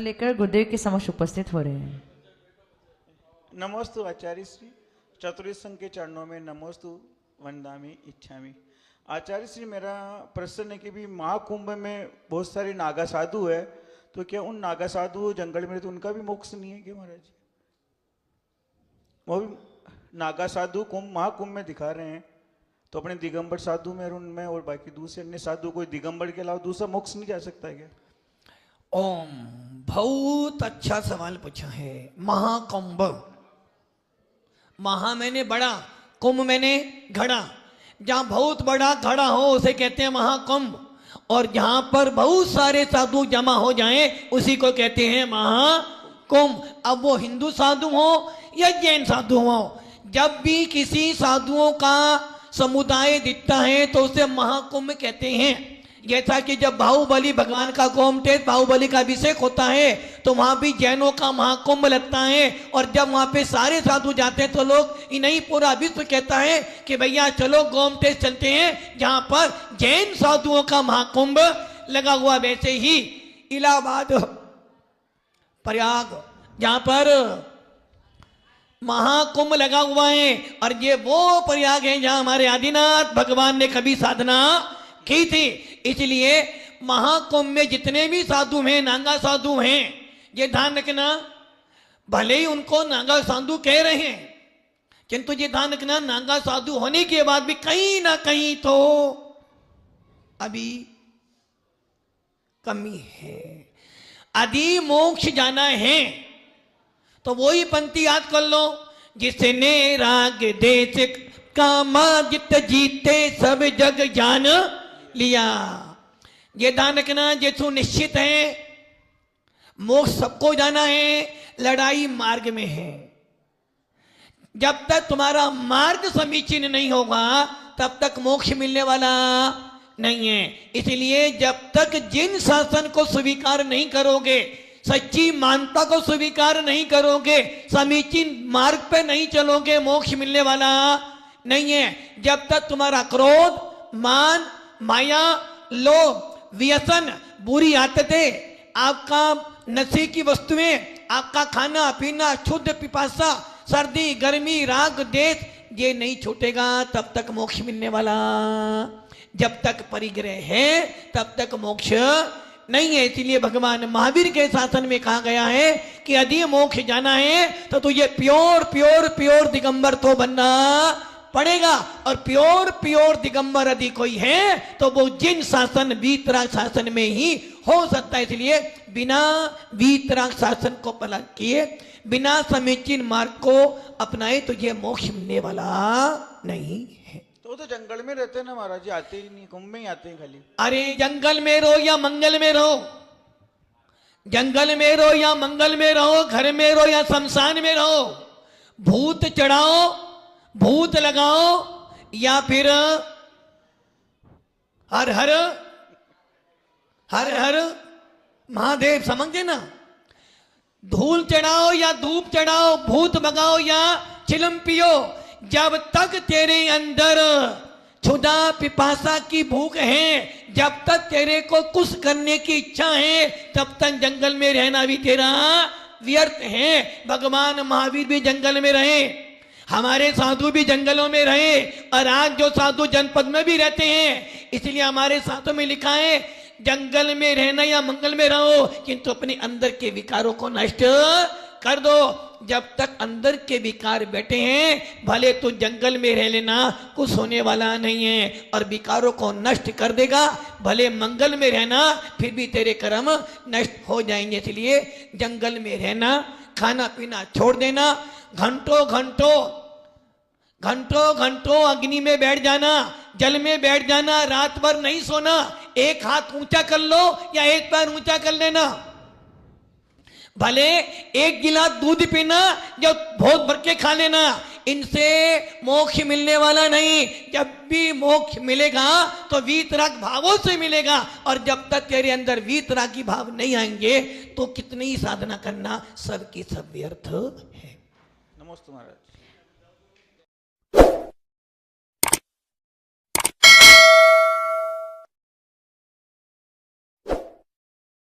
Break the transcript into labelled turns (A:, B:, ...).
A: लेकर गुरुदेव के समक्ष उपस्थित हो रहे हैं।
B: नमोस्तु आचार्य श्री चतुर्थ संघ के चरणों में नमोस्तु वंदामि इच्छामि। आचार्य श्री, मेरा प्रश्न है कि भी महाकुंभ में बहुत सारे नागा साधु है, तो क्या उन नागा साधु जंगल में तो उनका भी मोक्ष नहीं है क्या महाराज जी? वो भी नागा साधु कुंभ महाकुंभ में दिखा रहे हैं, तो अपने दिगंबर साधु में और उनमें और बाकी दूसरे अन्य साधु कोई दिगंबर के अलावा दूसरा मोक्ष नहीं जा सकता है क्या?
C: ओम, बहुत अच्छा सवाल पूछा है। महाकुंभ, महा मैंने बड़ा, कुंभ मैंने घड़ा। जहां बहुत बड़ा घड़ा हो उसे कहते हैं महाकुंभ, और जहां पर बहुत सारे साधु जमा हो जाएं उसी को कहते हैं महाकुंभ। अब वो हिंदू साधु हो या जैन साधु हो, जब भी किसी साधुओं का समुदाय दिखता है तो उसे महाकुंभ कहते हैं। जैसा कि जब बाहुबली भगवान का गोमटेज बाहुबली का अभिषेक होता है तो वहां भी जैनों का महाकुंभ लगता है, और जब वहां पे सारे साधु जाते हैं तो लोग नहीं पूरा विश्व कहता है कि भैया चलो गोमटेज चलते हैं, जहां पर जैन साधुओं का महाकुंभ लगा हुआ। वैसे ही इलाहाबाद, प्रयाग, जहां पर महाकुंभ लगा हुआ है, और ये वो प्रयाग है जहां हमारे आदिनाथ भगवान ने कभी साधना की थी। इसलिए महाकुंभ में जितने भी साधु हैं, नागा साधु हैं, ये ध्यान रखना, भले ही उनको नागा साधु कह रहे हैं, किंतु ये ध्यान रखना, नागा साधु होने के बाद भी कहीं ना कहीं तो अभी कमी है। यदि मोक्ष जाना है तो वही पंक्ति याद कर लो, जिसने राग देश कामाजित जीते सब जग जान लिया। ये ध्यान रखना, ये तो निश्चित है, मोक्ष सबको जाना है, लड़ाई मार्ग में है। जब तक तुम्हारा मार्ग समीचीन नहीं होगा तब तक मोक्ष मिलने वाला नहीं है। इसलिए जब तक जिन शासन को स्वीकार नहीं करोगे, सच्ची मानता को स्वीकार नहीं करोगे, समीचीन मार्ग पे नहीं चलोगे, मोक्ष मिलने वाला नहीं है। जब तक तुम्हारा क्रोध, मान, माया, लोभ, व्यसन, बुरी आदतें, आपका नशे की वस्तुएं, आपका खाना पीना, शुद्ध पिपासा, सर्दी गर्मी, राग देश, ये नहीं छूटेगा तब तक मोक्ष मिलने वाला। जब तक परिग्रह है तब तक मोक्ष नहीं है। इसलिए भगवान महावीर के शासन में कहा गया है कि यदि मोक्ष जाना है तो तुझे प्योर प्योर प्योर दिगंबर तो बनना पड़ेगा, और प्योर प्योर दिगंबर यदि कोई है तो वो जिन शासन वीतराग शासन में ही हो सकता है। इसलिए बिना वीतराग शासन को पालन किए, बिना समीचीन मार्ग को अपनाए तो ये मोक्ष मिलने वाला नहीं है।
B: तो जंगल में रहते हैं ना महाराज जी, आते ही नहीं, कुंभ में ही आते हैं खाली।
C: अरे जंगल में रहो या मंगल में रहो, जंगल में रहो या मंगल में रहो, घर में रहो या शमशान में रहो, भूत चढ़ाओ, भूत लगाओ, या फिर हर हर हर हर महादेव, समझे ना, धूल चढ़ाओ या धूप चढ़ाओ, भूत भगाओ या चिलम पियो, जब तक तेरे अंदर क्षुधा पिपासा की भूख है, जब तक तेरे को कुछ करने की इच्छा है, तब तक जंगल में रहना भी तेरा व्यर्थ है। भगवान महावीर भी जंगल में रहे, हमारे साधु भी जंगलों में रहे, और आज जो साधु जनपद में भी रहते हैं। इसलिए हमारे साधु में लिखा है, जंगल में रहना या मंगल में रहो, किंतु अपने अंदर के विकारों को नष्ट कर दो। जब तक अंदर के विकार बैठे हैं, भले तो जंगल में रह लेना, कुछ होने वाला नहीं है, और विकारों को नष्ट कर देगा। भले मंगल में रहना, फिर भी तेरे कर्म नष्ट हो जाएंगे। इसलिए जंगल में रहना, खाना पीना छोड़ देना, घंटों घंटों घंटों घंटों अग्नि में बैठ जाना, जल में बैठ जाना, रात भर नहीं सोना, एक हाथ ऊंचा कर लो या एक पैर ऊंचा कर लेना, भले एक गिलास दूध पीना या बहुत भर के खा लेना, इनसे मोक्ष मिलने वाला नहीं। जब भी मोक्ष मिलेगा तो वीतराग भावों से मिलेगा, और जब तक तेरे अंदर वीतरागी भाव नहीं आएंगे तो कितनी ही साधना करना सबकी सब व्यर्थ है।
B: नमस्ते महाराज।